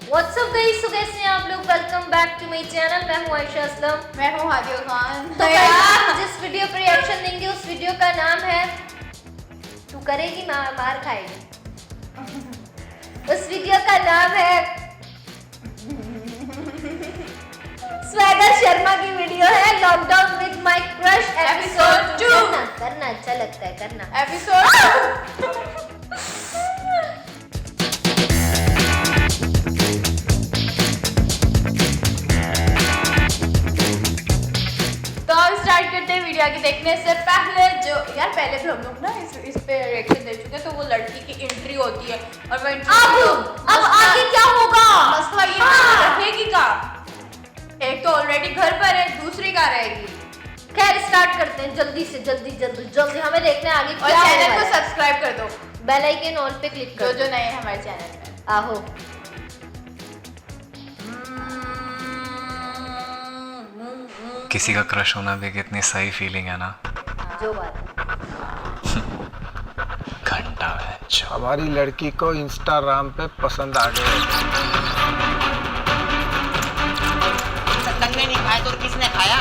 WhatsApp guys, तो कैसे हैं आप लोग? Welcome back to my channel. मैं हूं आयशा असलम। मैं हूं हादिया खान। तो गाइस, जिस वीडियो पर रिएक्शन देंगे उस वीडियो का नाम है तू करेगी मार खाएगी। उस वीडियो का नाम है स्वैगर शर्मा की वीडियो है lockdown with my crush episode 2। करना अच्छा लगता है, करना एपिसोड स्टार्ट करते हैं वीडियो आगे देखने से पहले। जो यार पहले भी हम लोग ना इस पे रिएक्शन दे चुके, तो वो लड़की की एंट्री होती है और वो अब आगे क्या होगा? मसला ये रहेगी का, एक तो ऑलरेडी घर पर है, दूसरी का रहेगी। खैर स्टार्ट करते हैं जल्दी से, जल्दी हमें देखना है आगे और क्या चैनल होगा। को सब्सक्राइब कर दो, बेल आइकन ऑल पे क्लिक कर जो नए हैं हमारे चैनल में। आहो। किसी का क्रश होना भी कितनी सही फीलिंग है ना। जो बात घंटा है जो। हमारी लड़की को इंस्टाग्राम पे पसंद आ गए। सत्संग में नहीं खाया तो किसने खाया?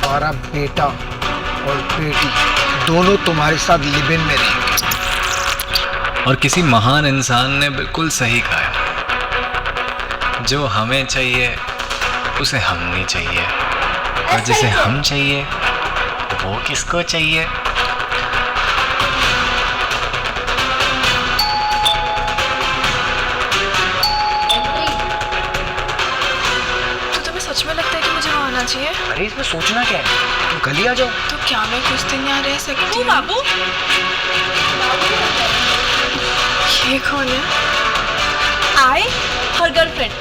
हमारा बेटा और बेटी दोनों तुम्हारे साथ लिव इन में रहेंगे। और किसी महान इंसान ने बिल्कुल सही कहा है, जो हमें चाहिए उसे हम नहीं चाहिए, और जिसे हम चाहिए वो किसको चाहिए। तो तुम्हें सच में लगता है कि मुझे वहाँ आना चाहिए? अरे इसमें सोचना क्या है, तुम कल ही आ जाओ। तो क्या मैं कुछ दिन यहाँ रह सकती हूँ? बाबू, ये कौन है? I her girlfriend,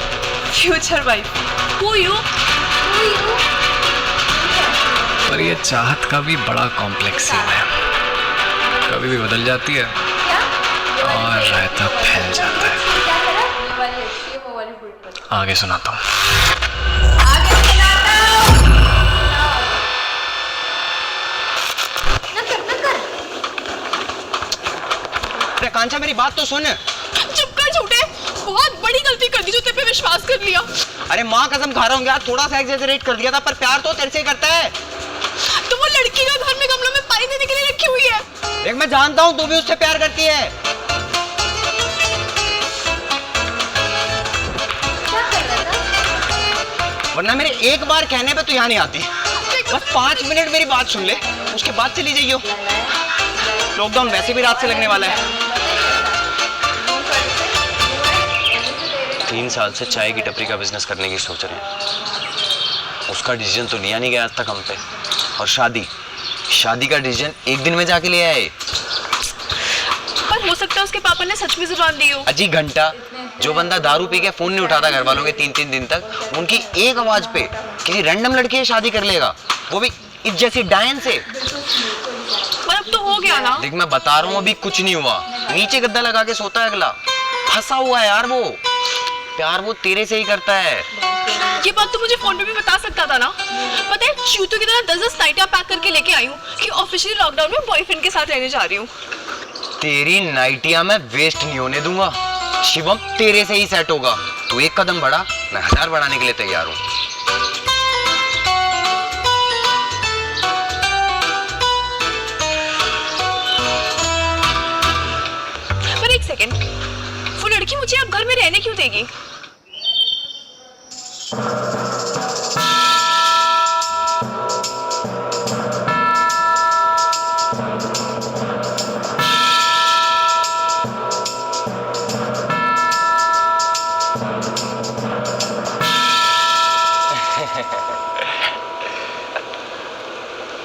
future wife. Who you? पर ये चाहत का भी बड़ा कॉम्प्लेक्स सीन है, कभी भी बदल जाती है और रायता फैल जाता है। ये वाली अच्छी है, वो वाली बुरी पसंद। आगे सुनाता हूँ। अरे कांचा मेरी बात तो सुन। चुप कर झूठे, बहुत बड़ी गलती कर दी जो तेरे पे विश्वास कर लिया। अरे माँ कसम खा रहा हूँ यार, थोड़ा सा एक्सेजरेट कर दिया था, पर प्यार तो तेरे से ही करता है। तो वो लड़की का घर में गमलों में पानी देने के लिए रखी हुई है। देख मैं जानता हूँ तू भी उससे प्यार करती है। वरना मेरे एक बार कहने पे तू यहाँ नहीं आती। बस 5 मिनट मेरी बात सुन ले, उसके बाद चली जाइयो। लॉकडाउन वैसे भी रात से लगने वाला है। 3 साल से चाय की टपरी का बिजनेस करने की सोच रहे हैं। उसका डिसीजन तो लिया नहीं गया आज तक हम पे। और शादी का डिसीजन एक दिन में जाके ले आए। पर हो सकता है उसके पापा ने सच में जुबान दी हो। अजी घंटा, जो बंदा दारू पी के फोन नहीं उठाता घर वालों के 3-3 दिन तक, उनकी एक आवाज पे किसी रैंडम लड़की से शादी कर लेगा, वो भी इस जैसी डायन से। पर अब तो हो गया ना। देख मैं बता रहा हूँ अभी कुछ नहीं हुआ। नीचे गद्दा लगा के सोता है अगला, फंसा हुआ है यार वो। प्यार वो तेरे से ही करता है। ये बात तो मुझे फोन पे भी बता सकता था ना। पता है चूतों की तरह 10 नाइटियां पैक करके लेके आई हूँ कि ऑफिशियली लॉकडाउन में बॉयफ्रेंड के साथ रहने जा रही हूँ। तेरी नाइटिया मैं वेस्ट नहीं होने दूंगा। शिवम तेरे से ही सेट होगा। तू एक कदम बढ़ा, मैं 1000 बढ़ाने के लिए तैयार हूँ। पर एक सेकेंड, वो लड़की मुझे अब घर में रहने क्यों देगी?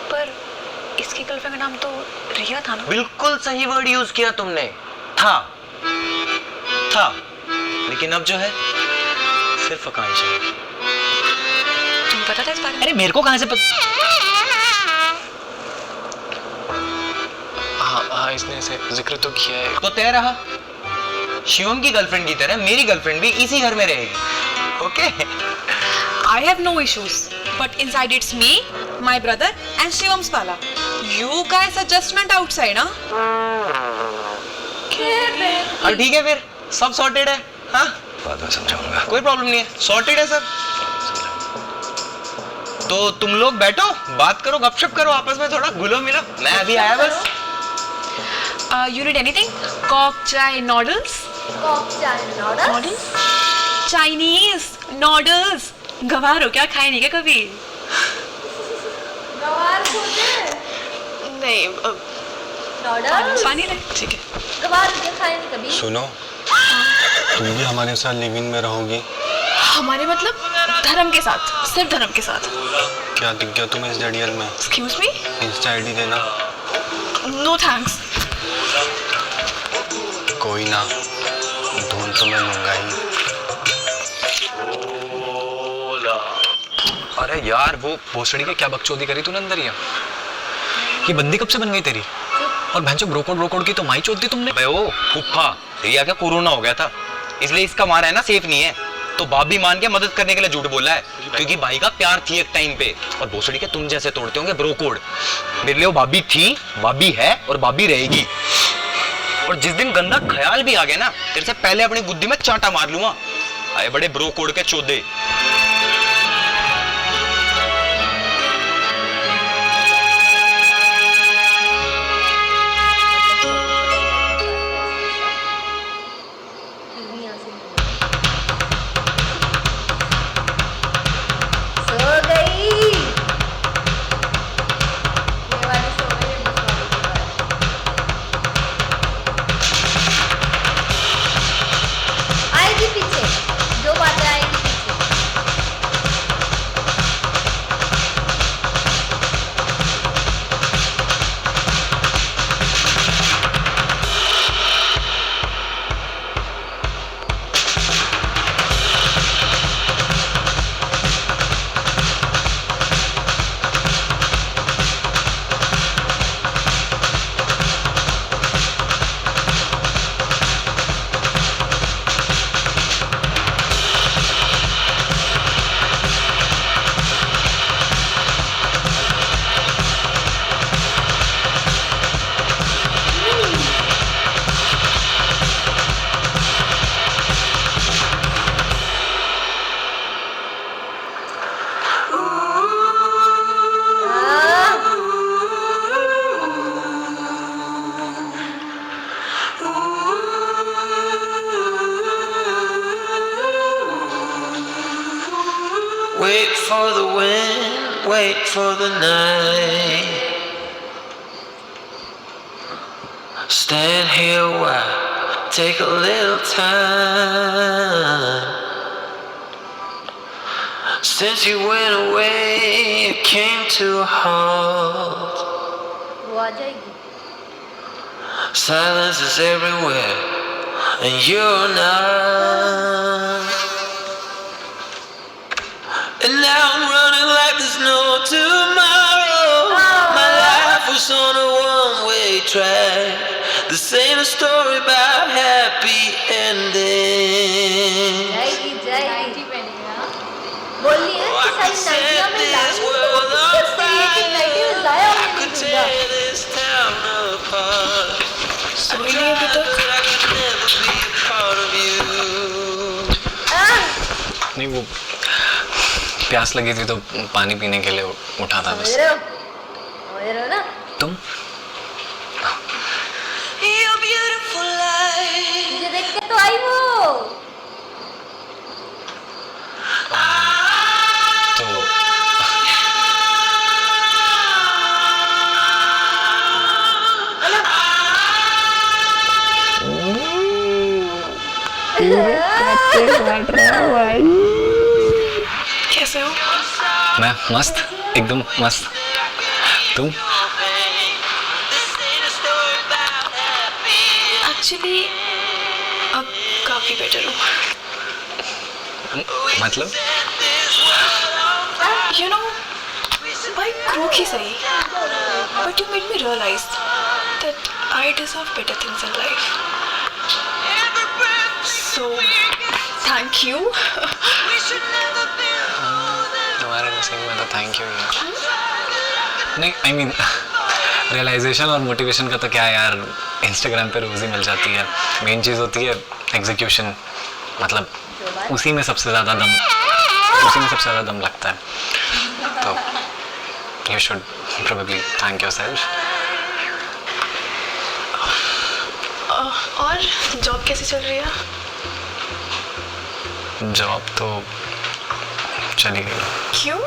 पर इसकी गर्लफ्रेंड का नाम तो रिया था ना? बिल्कुल सही वर्ड यूज किया तुमने। था लेकिन अब जो है सिर्फ आकांक्षा है। तुम्हें पता था इस बारे में? अरे मेरे को कहां से पता? हाँ, इसने ऐसे जिक्र तो किया है। तो तय रहा, शिवम की गर्लफ्रेंड की तरह मेरी गर्लफ्रेंड भी इसी घर में रहेगी। Okay? I have no issues, but inside it's me, my brother, and Shivam's pala. You guys are just went outside, huh? अब ठीक है फिर, सब सॉर्टेड है। हाँ बाद में समझाऊंगा। कोई प्रॉब्लम नहीं है, सॉर्टेड है सर। तो तुम लोग बैठो, बात करो, गपशप करो आपस में, थोड़ा घुलो मिलो। मैं अभी आया बस। You need anything? Cock, chai, noodles? Cock chai noodles. Chinese noodles. गवार हो क्या, खाए नहीं क्या कभी? गवार खोजे नहीं, नूडल्स। पानी ले, ठीक है। गवार के खाए नहीं कभी। सुनो, तुम भी हमारे साथ लिव इन में रहोगी? हमारे मतलब धर्म के साथ, सिर्फ धर्म के साथ। क्या दिख गया तुम्हें इस जड़ियल में? Excuse me? इंस्टा आईडी देना। No thanks. कोई ना, ढूंढ तो मैं लूंगा ही। अरे यार वो भोसड़ी के क्या बकचोदी करी तूने अंदर ये बंदी कब से बन गई तेरी? और भैंचो ब्रोकोड की तो माई चोद दी तुमने। अबे ओ फुफ्फा, रिया क्या कोरोना हो गया था, इसलिए इसका मारा है ना सेफ नहीं है, तो भाभी मान के मदद करने के लिए झूठ बोला है, क्योंकि भाई का प्यार थी एक टाइम पे। और भोसड़ी के तुम जैसे तोड़ते होंगे ब्रोकोड। मेरे लिए वो भाभी थी, भाभी है और भाभी रहेगी। और जिस दिन गंदा ख्याल भी आ गया ना, तेरे से पहले अपनी बुद्धि में चांटा मार लूंगा। आए बड़े ब्रोकोड के चोदे। सो गई। ये वाली सो गई, ये वाली आएगी पीछे, जो बातें आएगी पीछे। Wait for the wind, wait for the night. Stand here a while, take a little time. Since you went away, it came to a halt. वो आ जाएगी। Silence is everywhere, and you're not. And now I'm running like there's no tomorrow. My life was on a one-way track. This ain't a story about happy ending. जाएगी जाएगी। Nightie पहनी है ना? बोली है कि सारी नाइटियाँ में लाऊंगी, तो सिर्फ ये कि नाइटी में जाया I और could नहीं दूंगा। tear this town apart. सोई नहीं अभी तक? But I could never be a part of you. नहीं वो प्यास लगी थी तो पानी पीने के लिए उठा था बस। समझ रहे हो ना? तुम Your beautiful life. मुझे देख के तो आई वो। तो कैसे हो? मैं मस्त, एकदम मस्त। तुम? एक्चुअली अब काफी बेटर हूँ। मतलब You know, by crook ही सही, but you made me realize that I deserve better things in life. So, thank you. तुम्हारे नसीब में तो थैंक यू यार। नहीं आई मीन रियलाइजेशन और मोटिवेशन का तो क्या है यार, इंस्टाग्राम पे रोज ही मिल जाती है। मेन चीज़ होती है एग्जीक्यूशन, मतलब हो बात। उसी में सबसे ज़्यादा दम लगता है। तो you should probably thank yourself. और जॉब कैसी चल रही है? जॉब तो चली गई। क्यों?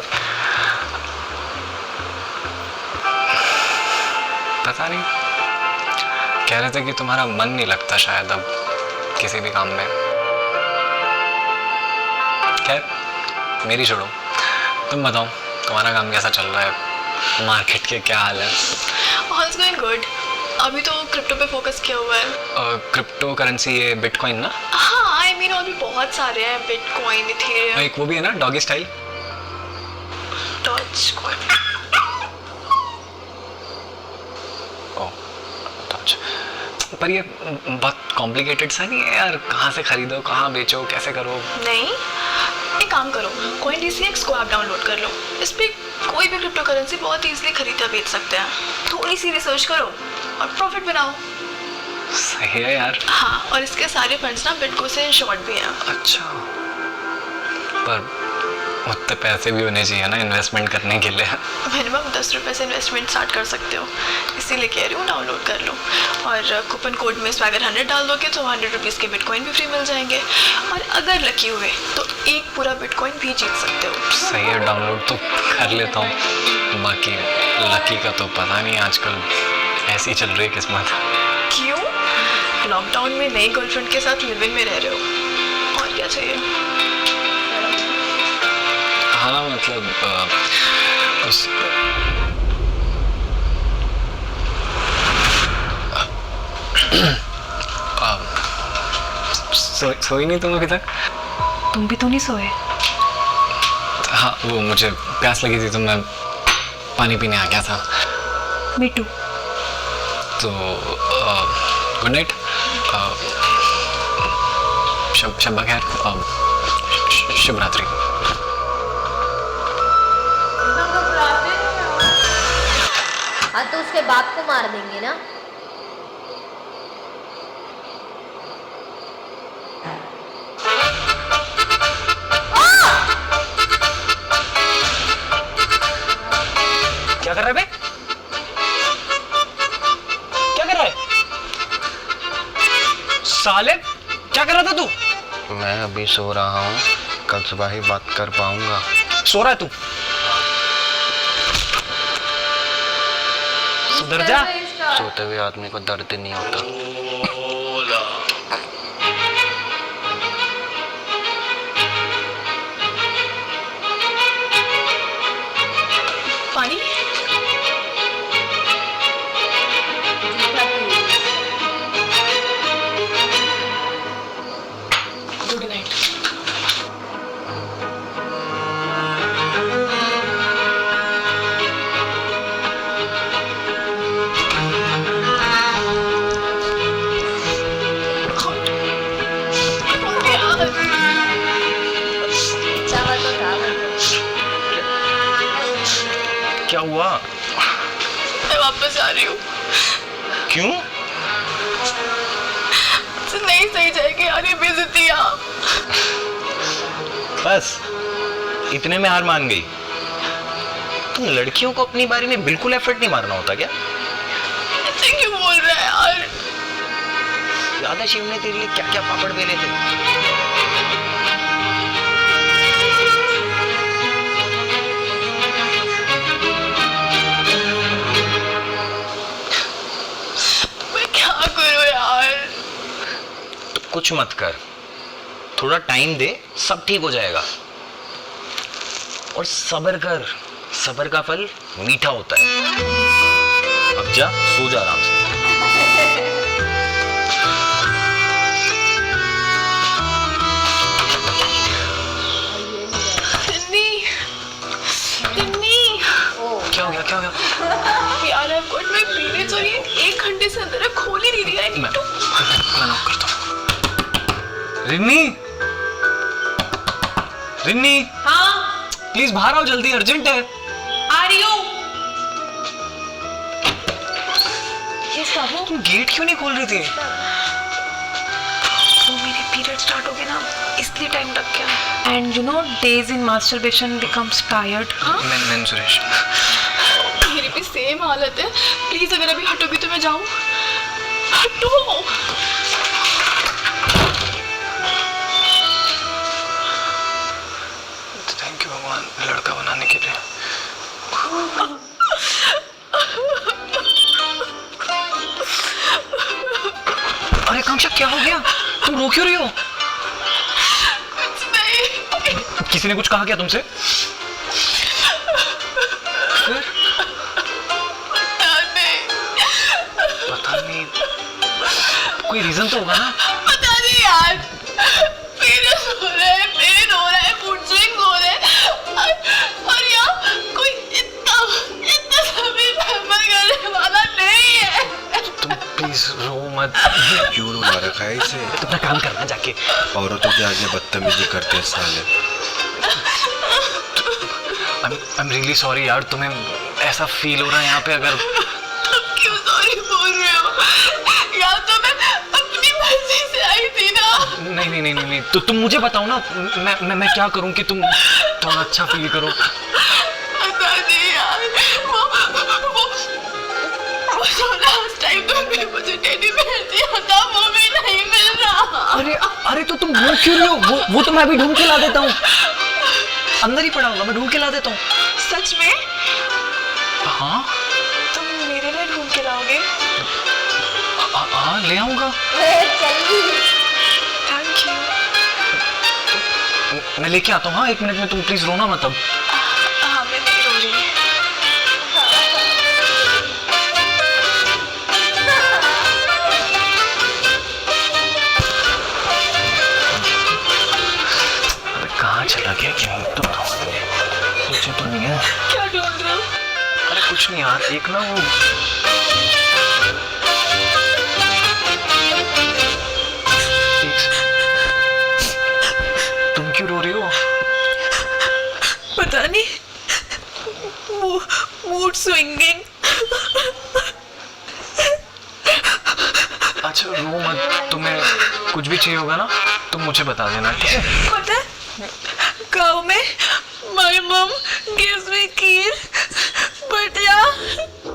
पता नहीं, कह रहे थे कि तुम्हारा मन नहीं लगता शायद अब किसी भी काम में। खैर मेरी छोड़ो, तुम बताओ तुम्हारा काम कैसा चल रहा है, मार्केट के क्या हाल है? All is going good. अभी तो क्रिप्टो पे फोकस किया हुआ है। क्रिप्टो करेंसी, ये बिटकॉइन ना? हाँ, आई मीन और भी बहुत सारे हैं, बिटकॉइन, इथेरियम, एक वो भी है ना डॉगी स्टाइल, डॉज कॉइन। पर ये बहुत कॉम्प्लिकेटेड सा नहीं है यार, कहाँ से खरीदो, कहाँ बेचो, कैसे करो? नहीं, एक काम करो, CoinDCX को आप डाउनलोड कर लो। इस पे कोई भी क्रिप्टो करेंसी बहुत इजीली खरीदा बेच सकते हैं। थोड़ी सी रिसर्च करो और प्रॉफिट बनाओ। सही है यार। हाँ, और इसके सारे फंड्स ना बिटको से इंश्योर्ड भी हैं। अच्छा, पर उतने पैसे भी होने चाहिए ना इन्वेस्टमेंट करने के लिए। मिनिमम 10 रुपये से इन्वेस्टमेंट स्टार्ट कर सकते हो, इसीलिए कह रही हूँ डाउनलोड कर लो। और कूपन कोड में स्वैगर 100 डाल दोगे तो 100 रुपीज़ के बिटकॉइन भी फ्री मिल जाएंगे। और अगर लकी हुए तो एक पूरा बिटकॉइन भी जीत सकते हो। सही है, डाउनलोड तो कर लेता हूँ। बाकी लकी का तो पता नहीं, आजकल ऐसी चल रही है किस्मत। क्यों? लॉकडाउन में नई गर्लफ्रेंड के साथ लिव इन में रह रहे हो, और क्या चाहिए? हाँ मतलब उस सोई नहीं तुम अभी तक? तुम भी तो नहीं सोए? हाँ, वो मुझे प्यास लगी थी तो मैं पानी पीने आ गया था। मिट्टू। तो गुड नाइट, शब्बा खैर, शुभ रात्रि। हाँ तो उसके बाप को मार देंगे ना। क्या कर रहा है बे? क्या कर रहा है साले? क्या कर रहा था तू? मैं अभी सो रहा हूँ, कल सुबह ही बात कर पाऊंगा। सो रहा है तू? सुधर जा। सोते हुए आदमी को दर्द नहीं होता। पानी? Good night. चावल तो था क्या हुआ? मैं वापस आ रही हूँ। क्यों? नहीं सही जाएगी यार ये बेइज्जतियाँ। बस इतने में हार मान गई? तुम लड़कियों को अपनी बारी में बिल्कुल एफर्ट नहीं मारना होता क्या? ऐसे क्यों बोल रहा है यार? याद है शिव ने तेरे लिए क्या क्या पापड़ बेले थे? मैं क्या करूँ यार? तो कुछ मत कर, थोड़ा टाइम दे, सब ठीक हो जाएगा। और सब्र कर, सब्र का फल मीठा होता है। अब जा, सो जा आराम से। क्या हो गया? क्या हो गया? यार I've got my periods और ये 1 घंटे से अंदर है, खोल ही नहीं रही है। मैं नॉक करता हूँ। रिन्नी, रिन्नी, हाँ प्लीज बाहर आओ, जल्दी अर्जेंट है। आ रही हूँ। तुम गेट क्यों नहीं खोल रही थी? वो मेरे पीरियड पीरियड स्टार्ट हो गए ना, इसलिए टाइम लग गया। And you know days in masturbation becomes tired. मैं सुरेश। मेरी भी सेम हालत है। प्लीज अगर अभी हटोगी तो मैं जाऊँ। हटो। थैंक यू भगवान लड़का बनाने के लिए। अरे कांक्षा क्या हो गया? तुम रो क्यों रही हो? कुछ नहीं। किसी ने कुछ कहा क्या तुमसे? फिर? पता नहीं। कोई रीजन तो होगा ना? पता नहीं यार। पीरियड्स हो रहे हैं, पेन हो रहा है, मूड स्विंग्स हो रहे हैं और यार कोई इतना समय मेहमान करने वाला नहीं है। तुम प्लीज रो मत। क्यों रुला रखा है इसे? अपना काम करना जाके। औरतों के आगे बदतमीजी करते हैं साले। I'm really sorry यार, तुम्हें ऐसा फील हो रहा है यहाँ पे। अगर क्यों सॉरी बोल रहे हो? यार तो मैं अपनी मर्जी से आई थी ना। नहीं तो तुम मुझे बताओ ना, मैं क्या करूँ कि तुम थोड़ा अच्छा फील करो। पता नहीं यार, वो जो लास्ट टाइम तुमने मुझे टेडी बेयर दिया था वो भी नहीं मिल रहा। अरे तो तुम ढूंढ क्यों रही हो? वो तो मैं अभी ढूंढ के ला देता हूँ। अंदर ही पड़ा होगा, मैं ढूंढ के ला देता हूँ। सच में? हाँ तुम मेरे लिए ढूंढ के लाओगे? हाँ ले आऊंगा। Thank you. मैं लेके आता हूँ। हाँ 1 मिनट में। तुम प्लीज रोना मत अब। हाँ मैं नहीं रो रही। कहाँ चला गया? यहीं तो था। मुझे तो नहीं है। क्या ढूंढ रहे हो? अरे कुछ नहीं यार, एक ना वो तुम क्यों रो रही हो? पता नहीं, मूड स्विंगिंग। अच्छा रो मत। तुम्हें कुछ भी चाहिए होगा ना, तुम मुझे बता देना, ठीक है? पता है गाँव में my mom gives me keys but yeah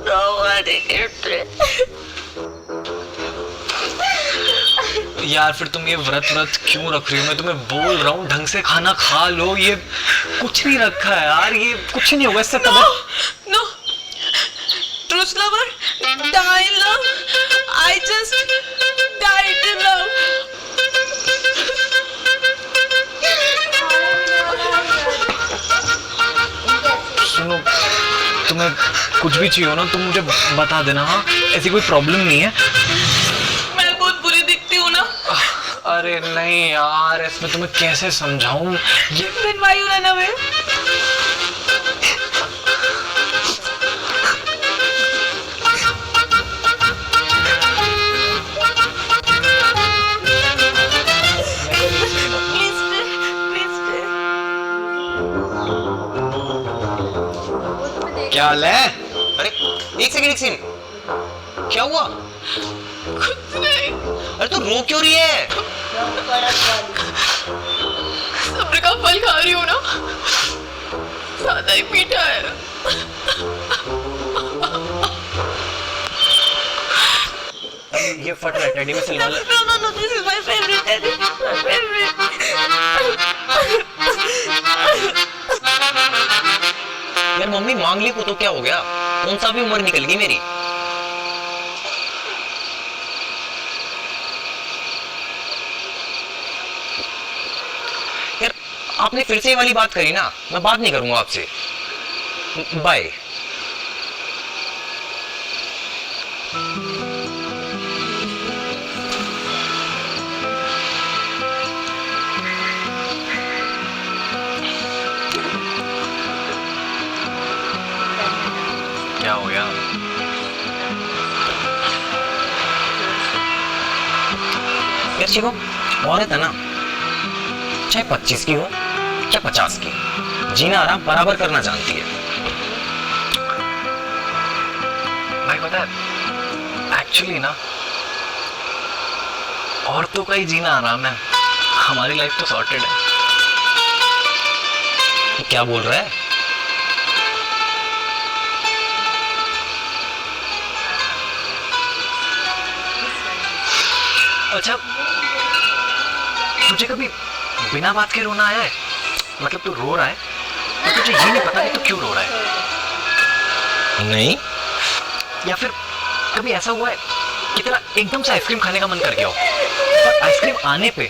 nobody gives it। यार फिर तुम ये व्रत क्यों रख रही हो? मैं तुम्हें बोल रहा हूँ ढंग से खाना खा लो। ये कुछ नहीं रखा है यार, ये कुछ नहीं होगा इससे। No, truth lover, die in love, I just died in love। सुनो, तुम्हें कुछ भी चाहिए हो ना, तुम मुझे बता देना। हाँ ऐसी कोई प्रॉब्लम नहीं है। मैं बहुत बुरी दिखती हूँ ना? अरे नहीं यार, इसमें तुम्हें कैसे समझाऊं? ये Then why you run away? क्या हाल है? अरे एक सेकंड। क्या हुआ? कुछ नहीं। अरे तो रो क्यों रही है? सब्र का फल खा रही हूँ ना, ज्यादा ही मीठा है। ये फट रहा है टेडी में सिलवा ले। No, this is my favorite teddy, my favorite। यार मम्मी मांग ली को तो क्या हो गया? कौन सा भी उम्र निकल गई मेरी। यार आपने फिर से ये वाली बात करी ना, मैं बात नहीं करूंगा आपसे। बाय। क्या हो गया? यार शिवो, औरत है ना, चाहे 25 की हो चाहे 50 की, जीना आराम बराबर करना जानती है। भाई पता है एक्चुअली ना, औरतों का ही जीना आराम है। हमारी लाइफ तो सॉर्टेड है। क्या बोल रहा है? अच्छा, तुझे कभी बिना बात के रोना आया है? मतलब तू रो रहा है तो तुझे ये नहीं पता कि तू क्यों रो रहा है? नहीं। या फिर कभी ऐसा हुआ है कि तेरा एकदम से आइसक्रीम खाने का मन कर गया हो, और आइसक्रीम आने पे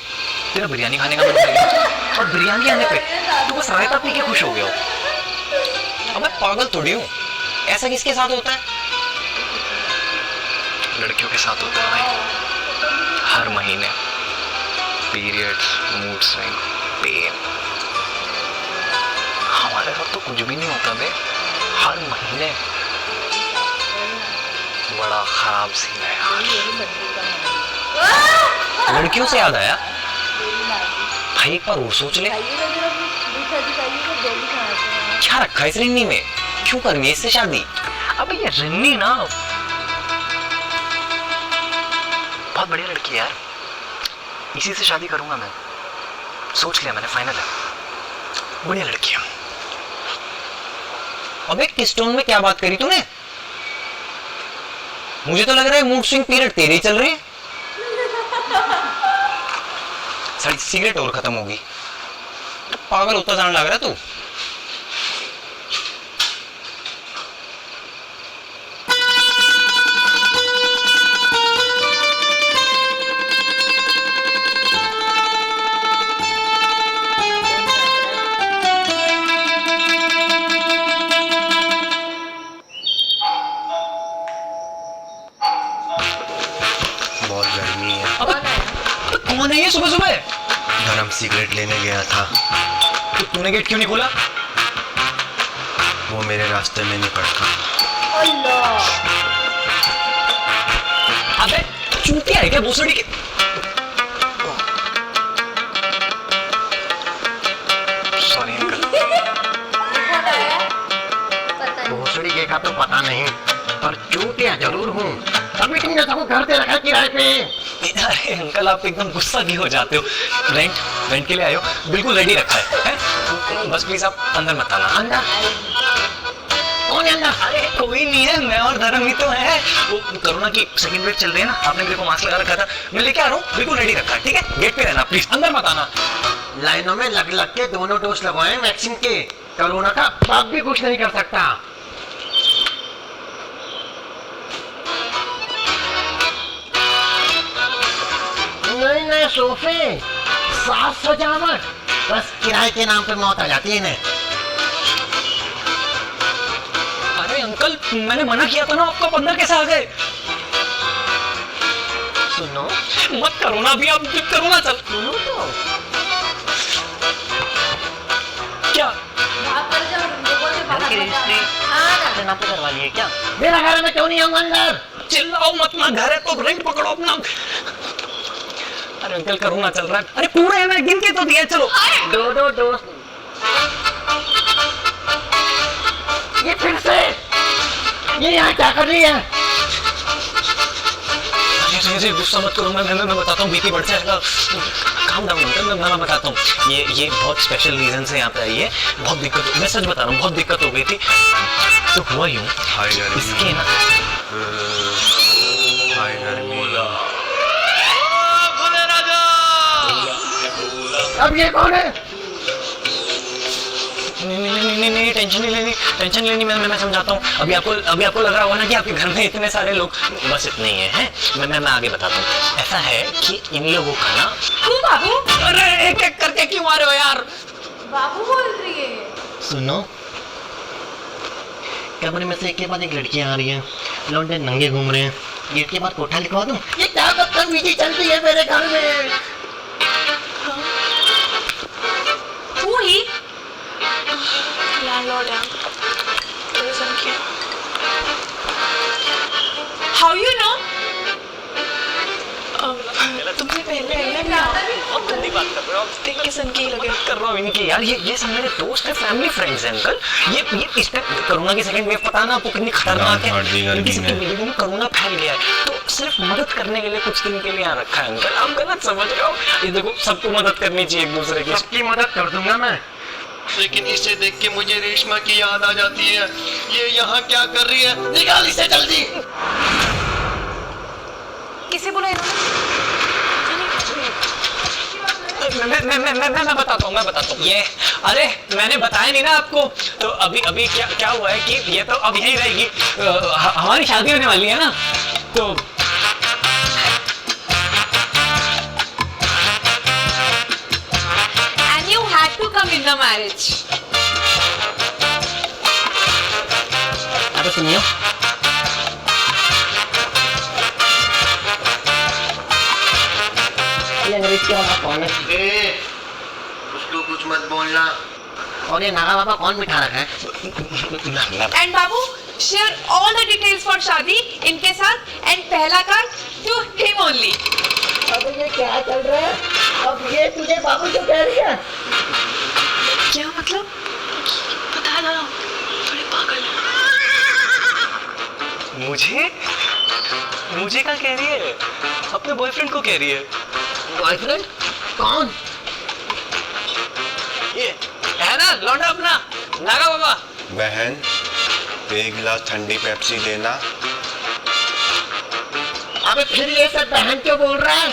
तेरा बिरयानी खाने का मन कर गया, और बिरयानी आने पे तू बस रायता पी के खुश हो गया हो? अब मैं पागल थोड़ी हूँ, ऐसा किसके साथ होता है? लड़कियों के साथ होता है भाई, हर महीने पीरियड्स, मूड स्विंग, पेन। हमारे साथ तो कुछ भी नहीं होता बे, हर महीने। बड़ा खराब सीन है यार। लड़कियों से याद आया भाई, एक बार और सोच ले, क्या रखा है इस रिन्नी में? क्यों करनी है इससे शादी? अबे ये रिन्नी ना बहुत बढ़िया लड़की है यार, इसी से शादी करूंगा मैं, सोच लिया मैंने, फाइनल है, बढ़िया लड़की है। अबे किस टोन में क्या बात करी तूने? मुझे तो लग रहा है मूड स्विंग पीरियड तेरे ही चल रहे हैं। सारी सिगरेट और खत्म होगी, पागल होता जाने लग रहा है तू। बहुत गर्मी है। कौन है ये सुबह सुबह? गरम सिगरेट लेने गया था, तो तूने गेट क्यों नहीं खोला? वो मेरे रास्ते में नहीं पड़ता। अबे चूतिया है क्या भोसड़ी के? Sorry uncle. भोसड़ी के का तो पता नहीं, पर चूतिया जरूर हूँ। तभी तुमने सबको घर पे रखा किराए पे। अरे अंकल आप एकदम गुस्सा क्यों हो जाते हो? रेंट के लिए आए हो, बिल्कुल रेडी रखा है? बस प्लीज आप अंदर मत आना। अंदर कौन है अंदर? अरे कोई नहीं है, मैं और धर्म ही तो है। वो कोरोना की सेकंड वेव चल रही है ना, आपने मेरे को मास्क लगा रखा था, मैं लेके आ रहा हूँ, बिल्कुल रेडी रखा है, ठीक है? गेट पे रहना प्लीज, अंदर मत आना। लाइनों में लग लग के दोनों डोज लगवाए वैक्सीन के, कोरोना का बाप भी कुछ नहीं कर सकता। नए नए सोफे, साज सजावट, बस किराए के नाम पे मौत आ जाती है इन्हें। अरे अंकल मैंने मना किया था ना आपको, आप अंदर कैसे आ गए? सुनो मत करो ना अभी, आप करो ना, चल सुनो तो क्या करवा लिए क्या? मेरा घर में क्यों नहीं आऊंगा अंदर? चिल्लाओ मत ना, घर है तो रेंट पकड़ो अपना। अरे अंकल करूँगा चल रहा है, अरे पूरे है, मैं गिन के तो दिया, चलो। दो ये फिर से ये यहाँ क्या कर रही है? अरे गुस्सा मत करो, मैं बताता हूँ, बीपी बढ़ जाएगा। काम डाउन अंकल, मैं बताता हूँ, ये बहुत स्पेशल रीजन से यहाँ पे आई है, बहुत दिक्कत, मैं सच बता रहा हूँ, बहुत दिक्कत हो गई थी। तो हुआ यूँ, इसके ना अब ये कौन है? नहीं टेंशन नहीं लेनी, मैं समझाता हूँ। अभी आपको लग रहा होगा ना कि आपके घर में इतने सारे लोग, बस इतने ही हैं। मैं आगे बताता हूँ। ऐसा है कि इन लोगों का ना, बाबू, अरे एक एक करके क्यों मारे हो यार? बाबू बोल रही है। सुनो, कमरे में से एक के बाद एक लड़कियां आ रही हैं, लौंडे नंगे घूम रहे हैं, गेट के बाद कोठा लिखवा दूं? ये क्या बदतमीजी चलती है मेरे घर में? तू ही लैंडलॉर्ड है, प्रेजेंट किया। How you know? तुमसे पहले आई ना, बहुत गंदी बात कर रहे हो आप। देख के सन की लगे कर रहा हूँ इनकी यार, ये सब मेरे दोस्त है, फैमिली फ्रेंड्स हैं अंकल। ये इस टाइम कोरोना की सेकंड वेव पता ना आपको कितनी खतरनाक है, इनकी सबकी जिंदगी में कोरोना फैल गया है, तो सिर्फ मदद करने के लिए कुछ दिन के लिए यहाँ रखा है अंकल। आप गलत समझ रहे हो, ये देखो सबको मदद करनी चाहिए एक दूसरे की। सबकी मदद कर दूंगा मैं, लेकिन इसे देख के मुझे रेशमा की याद आ जाती है। ये यहाँ क्या कर रही है? निकाल इसे जल्दी। किसे बोला इन्होंने? मैं बताता हूँ ये, अरे मैंने बताया नहीं ना आपको, तो अभी क्या हुआ है कि ये तो अब यहीं रहेगी, हमारी शादी होने वाली है ना, तो And you had to come in the marriage. अबे सुनियो, ये अंग्रेज की औलाद कौन है? उसको कुछ मत बोलना। और ये नागा बाबा कौन बिठा रखा है? And Babu, share all the details for शादी इनके साथ and पहला कार्ड to him only. अब ये क्या चल रहा है? अब ये तुझे बाबू क्यों कह रही है? क्या मतलब? बता दो, थोड़े पागल हो। मुझे क्या कह रही है? अपने बॉयफ्रेंड को कह रही है। बॉयफ्रेंड? कौन? ये है ना लौंडा अपना नागा बाबा। बहन, एक गिलास ठंडी पेप्सी देना। अबे फिर ये सब बहन क्यों बोल रहा है?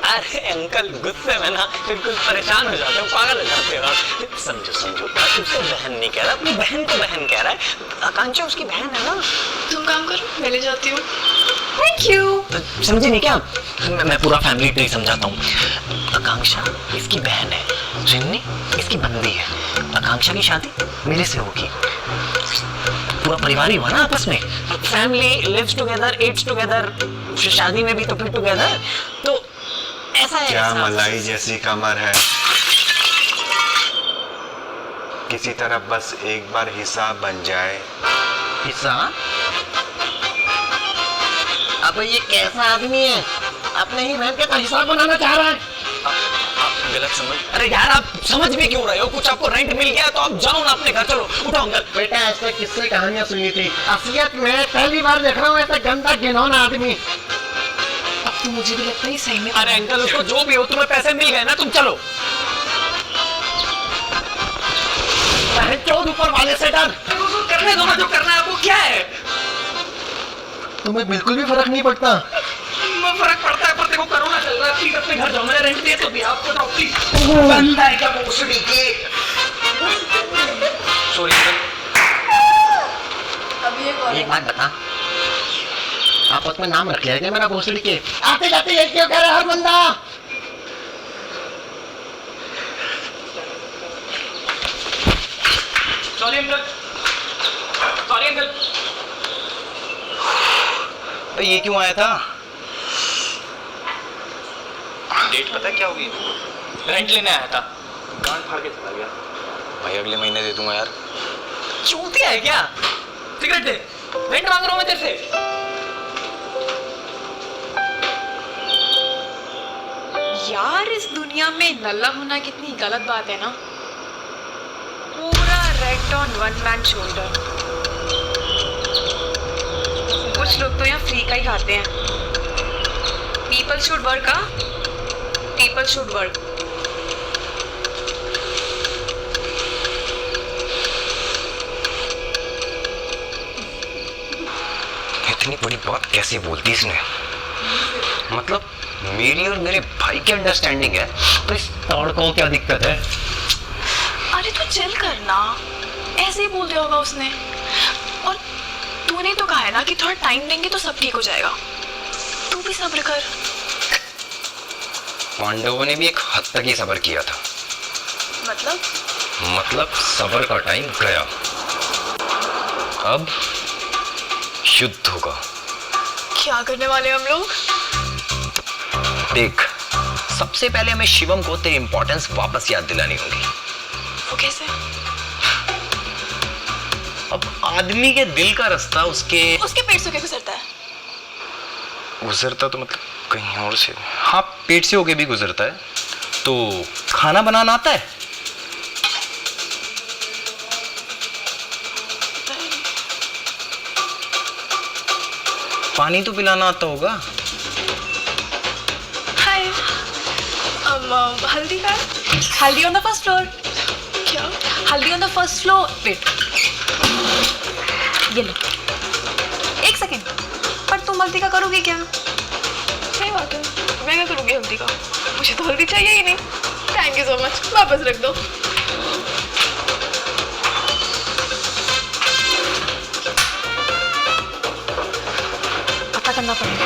अरे अंकल गुस्से में ना बिल्कुल परेशान हो जाते हो, पागल हो जाते हो। समझो उसको बहन नहीं कह रहा, अपनी बहन को बहन कह रहा है। आकांक्षा उसकी बहन है ना। तुम काम करो, मैं ले जाती हूँ। Thank you. तो समझे नहीं क्या? मैं पूरा फैमिली ट्री समझाता हूँ। आकांक्षा इसकी बहन है, जिन्नी इसकी बंदी है। आकांक्षा की शादी मेरे से होगी, पूरा परिवार ही हुआ ना आपस में। Family lives together, eats together, शादी में भी तो फिर टुगेदर। तो ऐसा है। क्या मलाई जैसी कमर है, किसी तरह बस एक बार हिसाब बन जाए। हिसाब? अब ये कैसा आदमी है? अपने ही बहन के तो हिसाब बनाना चाह रहा है। आप गलत समझ। अरे यार आप समझ भी क्यों रहे हो? कुछ आपको रेंट मिल गया तो आप जाओ ना अपने घर, चलो उठाओ अंकल। बेटा ऐसे किससे कहानियां सुनी थी, असलियत में पहली बार देख रहा हूँ ऐसा गंदा घिनौना आदमी। अब तो मुझे भी लगता है सही में। अरे अंकल उसको जो भी हो, तुम्हें पैसे मिल गए ना, तुम चलो। चौध ऊपर वाले से डर। करने दो ना जो करना है आपको, क्या है? तुम्हें बिल्कुल भी फर्क नहीं पड़ता। फर्क पड़ता है, पर देखो कोरोना चल रहा है, प्लीज अपने घर जाओ, मैंने रेंट दिया तो दिया आपको, जाओ प्लीज। बंदा है क्या भोसड़ी के? सॉरी अब ये कौन एक बात बता, आपस में नाम रख लिया क्या मेरा भोसड़ी के? आते जाते ये क्यों कह रहा है हर बंदा? Sorry uncle, sorry uncle. ये क्यों आया था? डेट पता क्या होगी? रेंट लेने आया था, गांड फाड़ के चला गया। भाई अगले महीने दे दूंगा यार। चूतिया है क्या? सिगरेट दे, रेंट मांग रहा हूं मैं तेरे से। यार इस दुनिया में नल्ला होना कितनी गलत बात है ना। पूरा rent on one man shoulder. कुछ लोग तो यहाँ फ्री का ही खाते हैं। People should work, people should work. इतनी बड़ी बात कैसे बोलती इसने? मतलब मेरी और मेरे भाई की अंडरस्टैंडिंग है, तो इस तड़कों क्या दिक्कत है? अरे तू चिल करना, ऐसे ही बोल दिया होगा उसने। और तूने तो कहा है ना कि थोड़ा टाइम देंगे तो सब ठीक हो जाएगा। तू भी सब्र कर। पांडवों ने भी एक हद तक ही सब्र किया था। मतलब सब्र का टाइम गया, अब युद्ध होगा। क्या करने वाले हम लोग? देख, सबसे पहले हमें शिवम को तेरी इंपॉर्टेंस वापस याद दिलानी होगी। वो कैसे? अब आदमी के दिल का रास्ता उसके पेट से क्या गुजरता है? गुजरता तो मतलब कहीं और से। हाँ, पेट से होके भी गुजरता है। तो खाना बनाना आता है? पानी तो पिलाना आता होगा? हाय, हल्दी का? हल्दी ऑन द फर्स्ट फ्लोर। क्या? Haldi on the first floor. Wait, ये लो। एक सेकेंड, पर तुम हल्दी का करोगी क्या? सही बात है, मैं क्या करूँगी हल्दी का? मुझे तो हल्दी चाहिए ही नहीं। थैंक यू सो मच, वापस रख दो। पता करना पड़ेगा।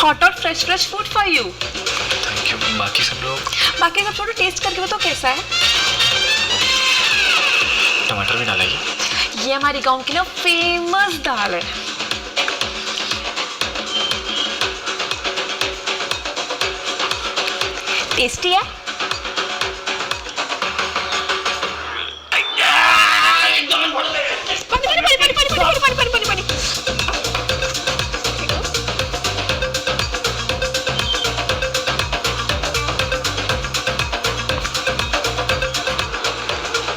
हॉट और fresh food for you. Thank you. बाकी सब लोग? बाकी सब छोड़ो, टेस्ट करके बताओ कैसा है। टमाटर भी डालेगी? ये हमारी गांव की ना फेमस दाल है। टेस्टी है? पानी।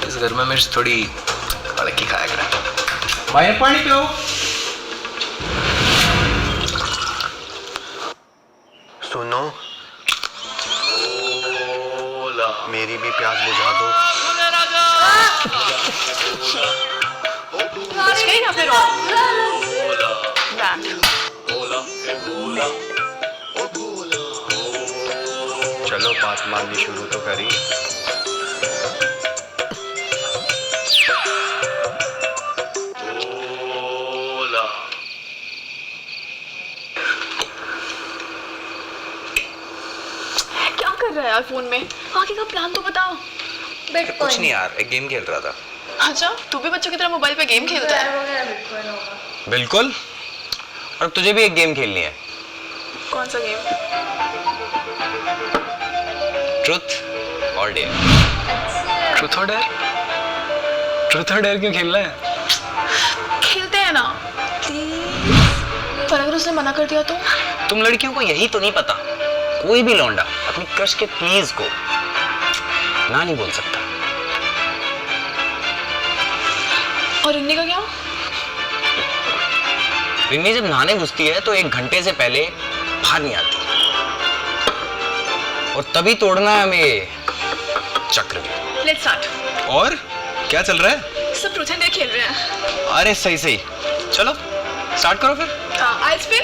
इस घर में मिर्च थोड़ी कड़की खाया करें। भाई पानी पियो। सुनो, मेरी भी प्यास बुझा दो। कुछ कहीं ना फिर चलो बात माननी शुरू तो करी। क्या कर रहा है यार फोन में? आगे का प्लान तो बताओ। कुछ नहीं यार, एक गेम खेल रहा था। अच्छा, तू भी बच्चों की तरह मोबाइल पे गेम खेलता है? बिल्कुल, और तुझे भी एक गेम खेलनी है। कौन सा गेम? ट्रुथ और डेयर। ट्रूथ और डेयर? ट्रूथ और डेयर क्यों खेलना है? खेलते हैं ना पर अगर उसने मना कर दिया तो? तुम लड़कियों को यही तो नहीं पता, कोई भी लौंडा अपनी क्रश के प्लीज को ना नहीं बोल सकता। और रिन्नी का क्या? रिन्नी जब नहाने घुसती है तो 1 घंटे से पहले बाहर नहीं आती, और तभी तोड़ना है हमें चक्रव्यूह। Let's start. और क्या चल रहा है? सब ट्रूथ एंड डेयर खेल रहे हैं। अरे सही सही, चलो स्टार्ट करो फिर। आई स्पिन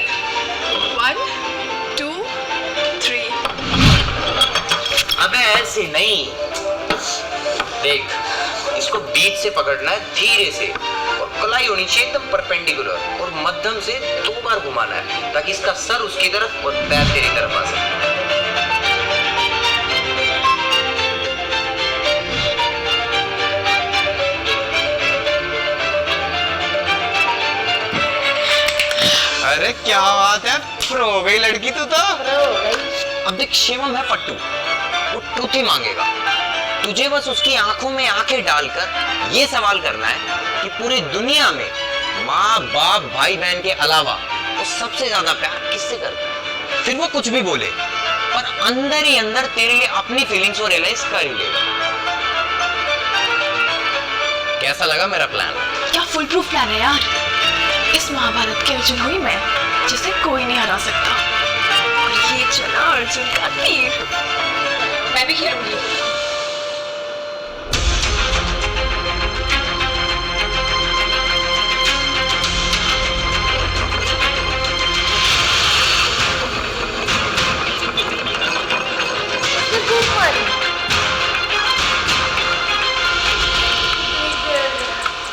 1 2 3। अबे ऐसे नहीं, देख इसको बीच से पकड़ना है धीरे से, और कलाई होनी चाहिए एकदम परपेंडिकुलर, और मध्यम से 2 बार घुमाना है ताकि इसका सर उसकी तरफ और पैर तेरी तरफ आ सके। अरे क्या बात है, प्रो हो गई लड़की तू तो। अब देख शिवम है पट्टू, वो टूथी मांगेगा, तुझे बस उसकी आंखों में आंखें डालकर ये सवाल करना है कि पूरी दुनिया में माँ बाप भाई बहन के अलावा वो सबसे ज्यादा प्यार किससे करता है। फिर वो कुछ भी बोले पर अंदर ही अंदर तेरे लिए अपनी फीलिंग्स को रियलाइज कर ही लेगा। कैसा लगा मेरा प्लान? क्या फुल प्रूफ प्लान है यार। इस महाभारत की अर्जुन हुई मैं, जिसे कोई नहीं हरा सकता, और ये चला अर्जुन का तीर। मैं भी खेलूंगी।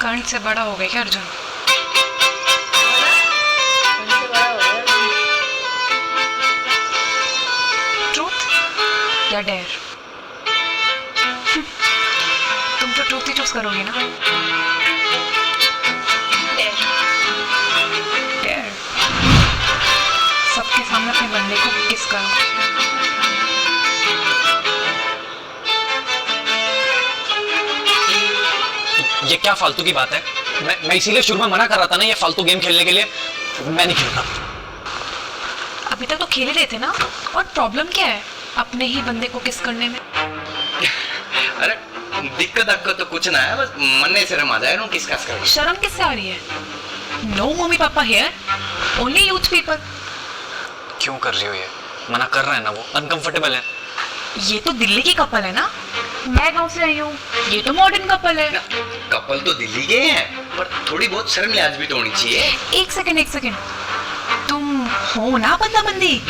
कर्ण से बड़ा हो गया क्या अर्जुन? ट्रूथ या डेयर? तुम तो ट्रूथ ही चूज करोगी ना? डेयर। सबके सामने अपने बंदे को किस करो। ये क्या फालतू की बात है? मैं इसीलिए शुरू में मना कर रहा था ना ये फालतू गेम खेलने के लिए। मैं नहीं खेलूंगा। अभी तक तो खेल ही रहे थे ना, और प्रॉब्लम क्या है अपने ही बंदे को किस करने में? अरे दिक्कत तो कुछ ना है, बस मन में शर्म आ जाए ना किस खास कर। शर्म किससे आ रही है? No mummy papa here, only youth people. क्यों कर रही हो ये? मना कर रहा है ना वो, अनकंफर्टेबल है। ये तो दिल्ली की कपल है ना, मैं गांव से आई हूँ, ये तो मॉडर्न कपल है। कपल तो दिल्ली के हैं, पर थोड़ी बहुत शर्म लिहाज भी तो होनी चाहिए। एक सेकंड, तुम हो ना बंदा बंदी?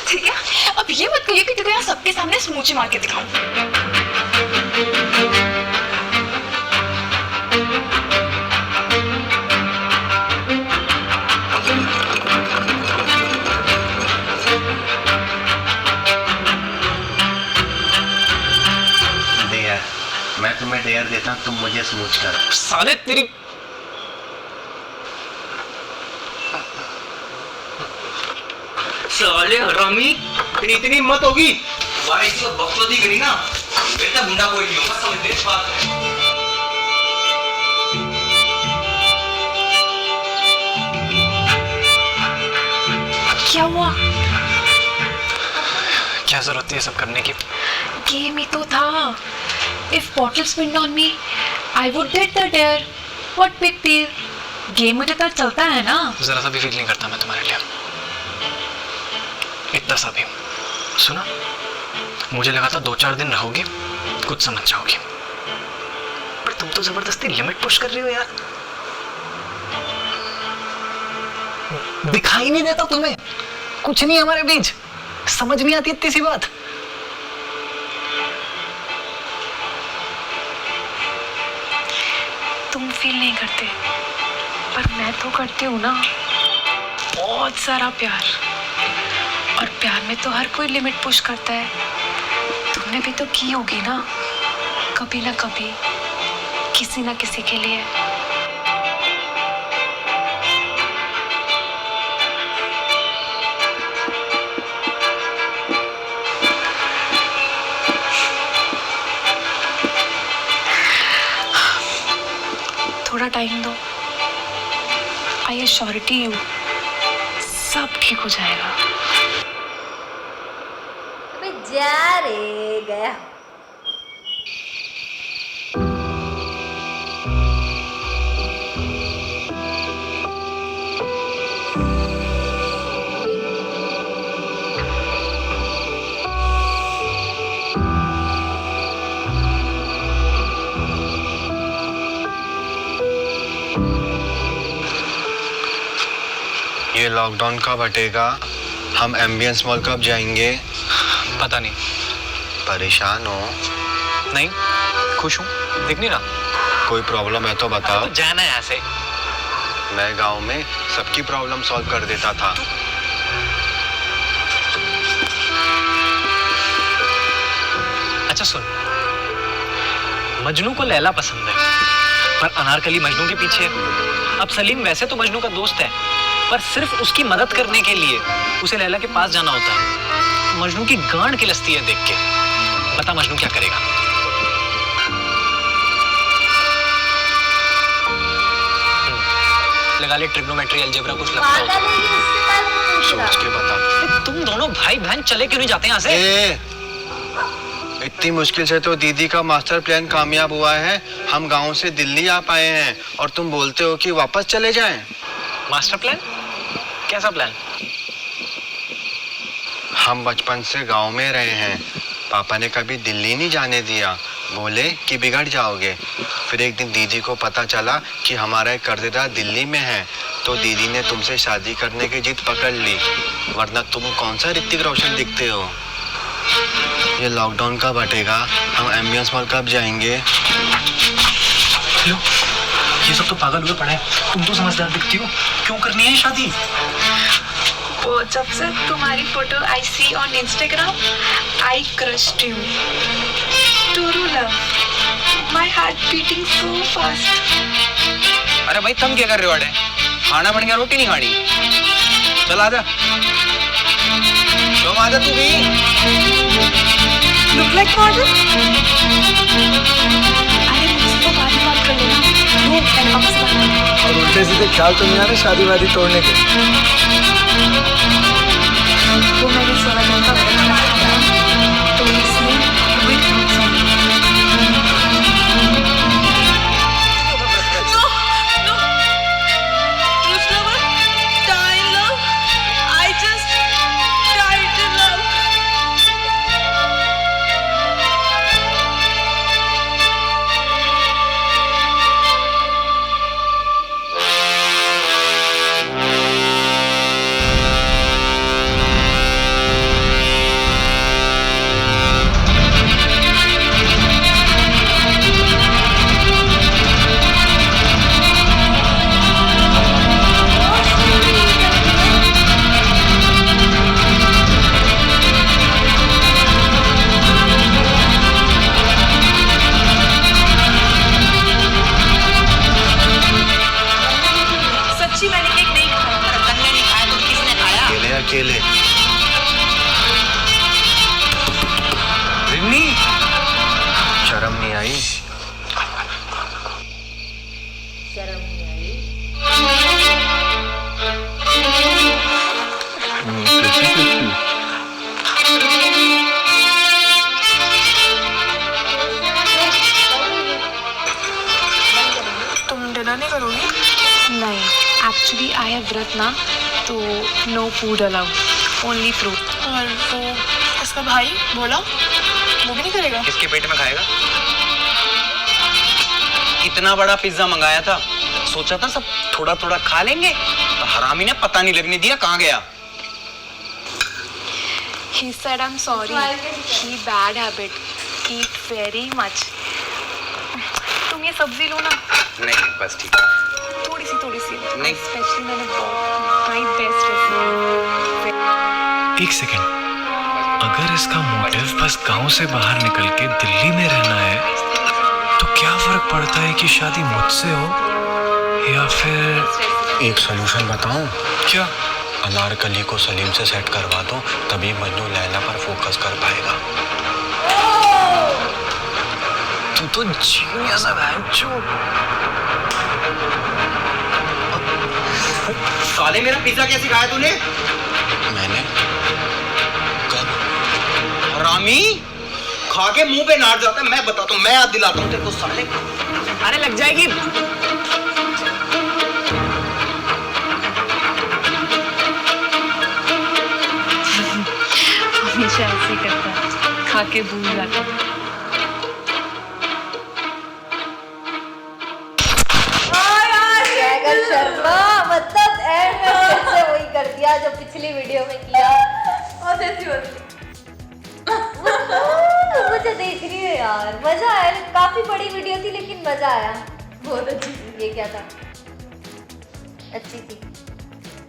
ठीक है, अब ये मत कहिए कि तुझे यहाँ सबके सामने स्मूची मार के दिखाऊं। मैं तुम्हें डेयर देता हूं, तुम मुझे स्मूच कर। साले तेरी साले हरामी, इतनी हिम्मत होगी? भाई इसको बकचोदी करी ना, बेटा गुंडा कोई नहीं होगा, समझ इस बात है। क्या हुआ? क्या जरूरत थी ये सब करने की? गेम ही तो था। If bottle spinned on me, I would get the dare. What big deal? Game मुझे तो चलता है ना। जरा सा भी फील नहीं करता मैं तुम्हारे लिए, इतना सा भी। सुना, मुझे लगा था 2-4 दिन रहोगी, कुछ समझ जाओगी, पर तुम तो जबरदस्ती लिमिट पुश कर रही हो यार। दिखाई नहीं देता तुम्हें? कुछ नहीं हमारे बीच, समझ नहीं आती इतनी सी बात। तुम फील नहीं करते, पर मैं तो करती हूँ ना, बहुत सारा प्यार। और प्यार में तो हर कोई लिमिट पुश करता है। तुमने भी तो की होगी ना, कभी ना कभी, किसी ना किसी के लिए। थोड़ा टाइम दो, आई एश्योरिटी यू, सब ठीक हो जाएगा। अबे जा रे, गया। ये लॉकडाउन कब हटेगा? हम एम्बियंस मॉल कब जाएंगे? पता नहीं। परेशान हो? नहीं, खुश हूँ। देख नहीं ना, कोई प्रॉब्लम है तो बताओ। तो जाना है यहाँ से। मैं गांव में सबकी प्रॉब्लम सॉल्व कर देता था। अच्छा सुन, मजनू को लैला पसंद है, पर अनारकली मजनू के पीछे। अब सलीम वैसे तो मजनू का दोस्त है, पर सिर्फ उसकी मदद करने के लिए उसे लैला के पास जाना होता है। मजनू की गांड खिलस्ती है देख के। पता मजनू क्या करेगा? लगा ले ट्रिग्नोमेट्री, अलजेब्रा, कुछ लगता हो तो। सोच के बता। तुम दोनों भाई बहन चले क्यों नहीं जाते यहाँ से? इतनी मुश्किल से तो दीदी का मास्टर प्लान कामयाब हुआ है। हम गांव से दिल्ली आ पाए हैं और तुम बोलते हो कि वापस चले जाएं। Master plan? कैसा प्लान? हम बचपन से गांव में रहे हैं, पापा ने कभी दिल्ली नहीं जाने दिया, बोले कि बिगड़ जाओगे। फिर एक दिन दीदी को पता चला कि हमारा एक कर्जदार दिल्ली में है, तो दीदी ने तुमसे शादी करने की जिद पकड़ ली, वरना तुम कौन सा ऋतिक रोशन दिखते हो। ये लॉकडाउन कब हटेगा? हम एम्बियंस मॉल कब जाएंगे? लो, ये सब तो पागल हुए पड़े। तुम तो समझदार दिखती हो, क्यों करनी है शादी? वो जब से तुम्हारी photo I see on Instagram, I crushed you. True love, my heart beating so fast. अरे भाई तुम क्या कर रहे हो? अड़े खाना बन गया, रोटी नहीं खानी? चल आजा, तुम आजा तू भी। Look like model. अरे मुझसे तो बात कर लेना। वो मैंने पापा से बात कर। और उल्टे सीधे ख्याल तो नहीं आ रहे शादी वादी तोड़ने के? वो मेरे सोना का बड़ा है, तो इसलिए कोई टेंशन नहीं। अकेले रिन्नी, शर्म नहीं आई? शर्म नहीं आई? तुम डिनर नहीं करोगी? नहीं, एक्चुअली आई हैव व्रत ना, तो no food allowed, only fruit. और वो इसका भाई बोला वो भी नहीं करेगा? किसके पेट में खाएगा? इतना बड़ा पिज्जा मंगाया था, सोचा था सब थोड़ा थोड़ा खा लेंगे, तो हरामी ने पता नहीं लगने दिया कहाँ गया। He said I'm sorry. He bad habit. Eat very much. तुम ये सब्जी लो ना, नहीं बस ठीक है। थोड़ी सी नहीं। स्पेशली मैंने माय बेस्ट रेसिपी। एक सेकंड, अगर इसका मोटिव बस गांव से बाहर निकल के दिल्ली में रहना है, तो क्या फर्क पड़ता है कि शादी मुझसे हो या फिर... एक सलूशन बताऊं? क्या? अनारकली को सलीम से सेट करवा दो, तभी मन्नू लैला पर फोकस कर पाएगा। तू तो जीनियस है बहनचोद। साले मेरा पिज्जा कैसे खाया तूने? मैंने? कब? हरामी, खा के मुंह पे नाट जाता है। मैं बताता हूँ, मैं याद दिलाता हूँ तेरे को साले। अरे लग जाएगी। हमेशा ऐसे ही करता है, खा के भूल जाता है। स्वैगर शर्मा, मतलब एंड में फिर से वही कर दिया जो पिछली वीडियो में किया। और ऐसी होती है। मुझे देख रही है यार, मजा आया। काफी बड़ी वीडियो थी लेकिन मजा आया। बहुत अच्छी थी। ये क्या था? अच्छी थी।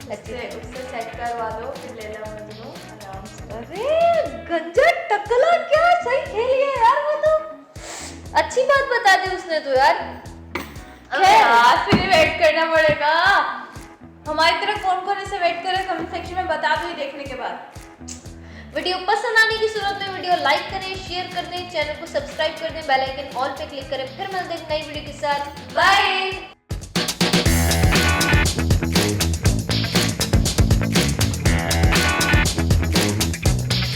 उससे सेट करवा दो, फिर ले लो मजनू आराम से। अरे गंजा टकला, क्या सही खेली है यार वो तो। अच्छी बात बता दी उसने तो यार। अबे यार फिर वेट करना पड़ेगा। हमारी तरह कौन कौन ऐसे वेट करे कमेंट सेक्शन में बता दो, ये देखने के बाद। वीडियो पसंद आने की सूरत में वीडियो लाइक करें, शेयर कर दें, चैनल को सब्सक्राइब कर दें, बेल आइकन ऑल पे क्लिक करें। फिर मिलते हैं नई वीडियो के साथ। बाय।